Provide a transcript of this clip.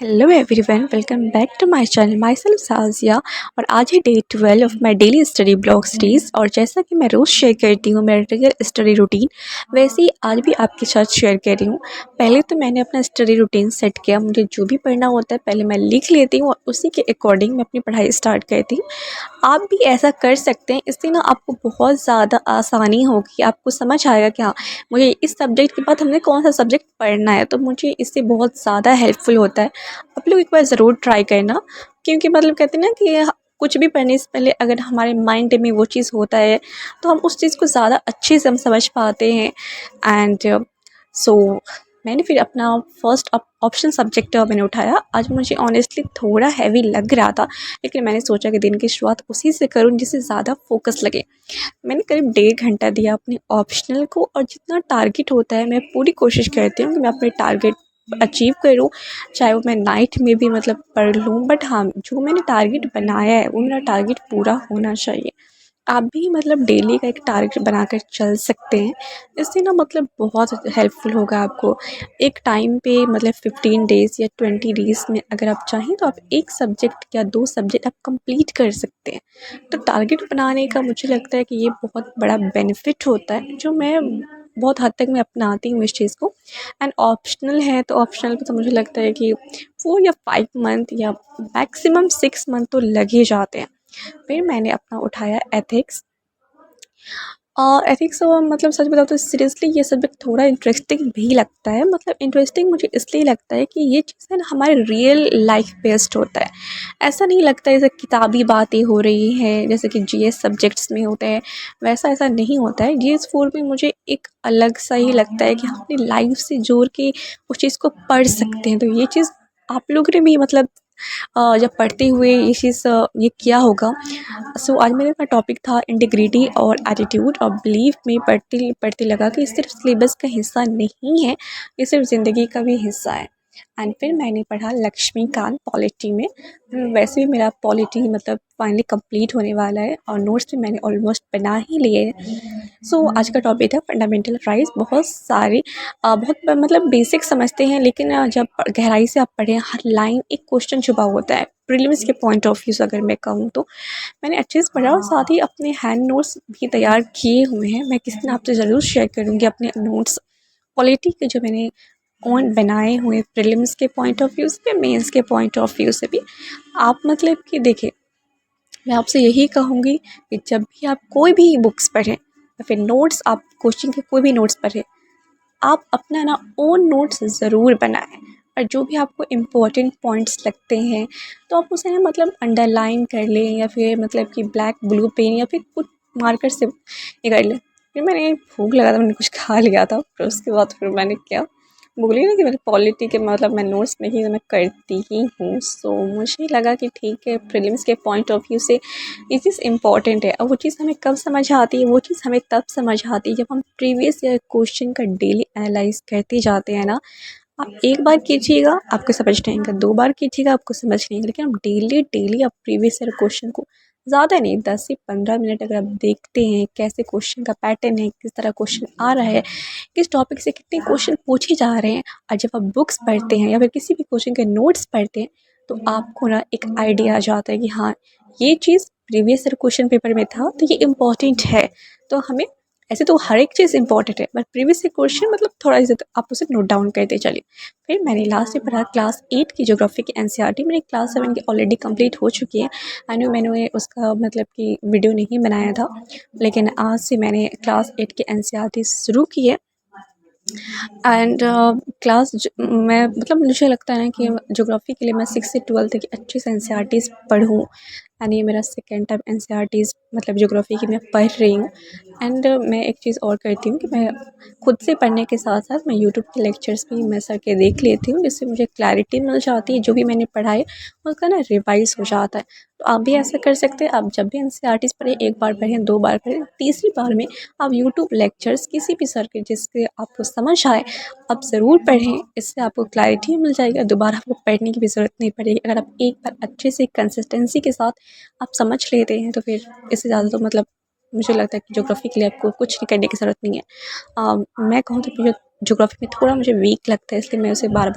Hello everyone, welcome back to my channel. Myself Sajiya. और आज है day 12 of my daily study blog series. और जैसा कि मैं रोज़ शेयर करती हूँ मेरा रेगुलर स्टडी रूटीन, वैसे ही आज भी आपके साथ शेयर कर रही हूँ। पहले तो मैंने अपना स्टडी रूटीन सेट किया। मुझे जो भी पढ़ना होता है पहले मैं लिख लेती हूँ और उसी के अकॉर्डिंग मैं अपनी पढ़ाई स्टार्ट करती हूँ। आप भी ऐसा कर सकते हैं। इससे ना आपको बहुत ज़्यादा आसानी होगी, आपको समझ आएगा कि हाँ, मुझे इस सब्जेक्ट के बाद हमने कौन सा सब्जेक्ट पढ़ना है। तो मुझे इससे बहुत ज़्यादा हेल्पफुल होता है। आप लोग एक बार ज़रूर ट्राई करना, क्योंकि मतलब कहते हैं ना कि कुछ भी पढ़ने से पहले अगर हमारे माइंड में वो चीज़ होता है तो हम उस चीज़ को ज़्यादा अच्छे से हम समझ पाते हैं। एंड सो मैंने फिर अपना फर्स्ट ऑप्शन सब्जेक्ट मैंने उठाया। आज मुझे ऑनेस्टली थोड़ा हैवी लग रहा था, लेकिन मैंने सोचा कि दिन की शुरुआत उसी से करूँ जिससे ज़्यादा फोकस लगे। मैंने करीब 1.5 घंटा दिया अपने ऑप्शनल को, और जितना टारगेट होता है मैं पूरी कोशिश करती हूँ कि मैं अपने टारगेट अचीव करूँ, चाहे वो मैं नाइट में भी मतलब पढ़ लूँ। बट हाँ, जो मैंने टारगेट बनाया है वो मेरा टारगेट पूरा होना चाहिए। आप भी मतलब डेली का एक टारगेट बनाकर चल सकते हैं। इससे ना मतलब बहुत हेल्पफुल होगा आपको। एक टाइम पे मतलब 15 डेज़ या 20 डेज़ में अगर आप चाहें तो आप एक सब्जेक्ट या 2 सब्जेक्ट आप कंप्लीट कर सकते हैं। तो टारगेट बनाने का मुझे लगता है कि ये बहुत बड़ा बेनिफिट होता है, जो मैं बहुत हद तक मैं अपनाती हूँ इस चीज़ को। एंड ऑप्शनल है तो ऑप्शनल पे तो मुझे लगता है कि 4 या 5 मंथ या मैक्सिमम 6 मंथ तो लग ही जाते हैं। फिर मैंने अपना उठाया एथिक्स। एथिक्स मतलब सच बताऊँ तो सीरियसली ये सब्जेक्ट थोड़ा इंटरेस्टिंग भी लगता है। मतलब इंटरेस्टिंग मुझे इसलिए लगता है कि ये चीज़ है ना हमारे रियल लाइफ बेस्ड होता है। ऐसा नहीं लगता है जैसे किताबी बातें हो रही हैं जैसे कि जीएस सब्जेक्ट्स में होते हैं, वैसा ऐसा नहीं होता है। जीएस 4 में मुझे एक अलग सा ही लगता है कि हम अपनी लाइफ से जोड़ के उस चीज़ को पढ़ सकते हैं। तो ये चीज़ आप लोगों ने भी मतलब जब पढ़ते हुए ये चीज़ ये किया होगा। सो आज मेरा टॉपिक था इंटीग्रिटी और एटीट्यूड। और बिलीव में पढ़ते पढ़ते लगा कि सिर्फ सिलेबस का हिस्सा नहीं है, ये सिर्फ ज़िंदगी का भी हिस्सा है। एंड फिर मैंने पढ़ा लक्ष्मीकांत पॉलिटी में। वैसे भी मेरा पॉलिटी मतलब फाइनली कंप्लीट होने वाला है और नोट्स भी मैंने ऑलमोस्ट बना ही लिए हैं। सो आज का टॉपिक है फंडामेंटल राइट्स। बहुत सारे बहुत मतलब बेसिक समझते हैं, लेकिन जब गहराई से आप पढ़ें हर लाइन एक क्वेश्चन छुपा होता है। प्रीलिम्स के पॉइंट ऑफ व्यू से अगर मैं कहूँ तो मैंने अच्छे से पढ़ा और साथ ही अपने हैंड नोट्स भी तैयार किए हुए हैं। मैं किसी दिन आपसे ज़रूर शेयर करूँगी अपने नोट्स। क्वालिटी के जो मैंने ओन बनाए हुए प्रीलिम्स के पॉइंट ऑफ व्यू से, मेंस के पॉइंट ऑफ व्यू से भी। आप मतलब कि देखिए, मैं आपसे यही कहूँगी कि जब भी आप कोई भी बुक्स पढ़ें या फिर नोट्स, आप कोचिंग के कोई भी नोट्स पढ़ें, आप अपना ना ओन नोट्स ज़रूर बनाएं। और जो भी आपको इम्पोर्टेंट पॉइंट्स लगते हैं तो आप उसे ना मतलब अंडरलाइन कर लें, या फिर मतलब कि ब्लैक ब्लू पेन या फिर कुछ मार्कर से ये कर लें। फिर मैंने भूख लगा था, मैंने कुछ खा लिया था, फिर उसके बाद फिर मैंने क्या बोली ना कि मेरे पॉलिटी के मतलब मैं नोट्स नहीं मैं करती ही हूँ। सो मुझे लगा कि ठीक है, प्रीलिम्स के पॉइंट ऑफ व्यू से ये चीज़ इम्पॉर्टेंट है। और वो चीज़ हमें कब समझ आती है, वो चीज़ हमें तब समझ आती है जब हम प्रीवियस ईयर क्वेश्चन का डेली एनालाइज करते जाते हैं ना। आप एक बार कीजिएगा आपको समझ नहीं आएगा, 2 बार कीजिएगा आपको समझ नहीं आएगा, लेकिन आप डेली डेली आप प्रीवियस ईयर क्वेश्चन को ज़्यादा नहीं 10 से 15 मिनट अगर आप देखते हैं कैसे क्वेश्चन का पैटर्न है, किस तरह क्वेश्चन आ रहा है, किस टॉपिक से कितने क्वेश्चन पूछे जा रहे हैं। और जब आप बुक्स पढ़ते हैं या फिर किसी भी क्वेश्चन के नोट्स पढ़ते हैं तो आपको ना एक आइडिया आ जाता है कि हाँ, ये चीज़ प्रीवियस ईयर क्वेश्चन पेपर में था तो ये इम्पॉर्टेंट है। तो हमें ऐसे तो हर एक चीज़ इंपॉर्टेंट है, बट प्रीवियस ईयर क्वेश्चन मतलब थोड़ा ज़्यादा आप उसे नोट डाउन करते चलिए। फिर मैंने लास्ट में पढ़ा क्लास 8 की ज्योग्राफी की एनसीईआरटी। मेरी क्लास 7 की ऑलरेडी कंप्लीट हो चुकी है। मैंने उसका मतलब कि वीडियो नहीं बनाया था, लेकिन आज से मैंने क्लास 8 की एनसीईआरटी शुरू की है। एंड मैं मतलब मुझे लगता है ना कि ज्योग्राफी के लिए मैं 6 से 12 की अच्छे से एनसीईआरटीज़ पढूँ। एंड ये मेरा सेकेंड टाइम एनसीईआरटीज़ मतलब ज्योग्राफी की मैं पढ़ रही हूँ। एंड मैं एक चीज़ और करती हूँ कि मैं खुद से पढ़ने के साथ साथ मैं यूट्यूब के लेक्चर्स भी मैं सर के देख लेती हूँ, जिससे मुझे क्लैरिटी मिल जाती है। जो भी मैंने पढ़ा है उसका ना रिवाइज़ हो जाता है। तो आप भी ऐसा कर सकते हैं। आप जब भी एनसीईआरटीज़ पढ़ें, 1 बार पढ़ें, 2 बार पढ़ें, तीसरी बार में आप यूट्यूब लेक्चर्स किसी भी सर के जिससे आपको समझ आए आप ज़रूर पढ़ें। इससे आपको क्लैरिटी मिल जाएगा, दोबारा आपको पढ़ने की भी ज़रूरत नहीं पड़ेगी। अगर आप एक बार अच्छे से कंसिस्टेंसी के साथ आप समझ लेते हैं तो फिर इससे ज़्यादा तो मतलब मुझे लगता है कि ज्योग्राफी के लिए आपको कुछ नहीं करने की ज़रूरत नहीं है। मैं कहूँ तो मुझे ज्योग्राफी में थोड़ा मुझे वीक लगता है, इसलिए मैं उसे बार-बार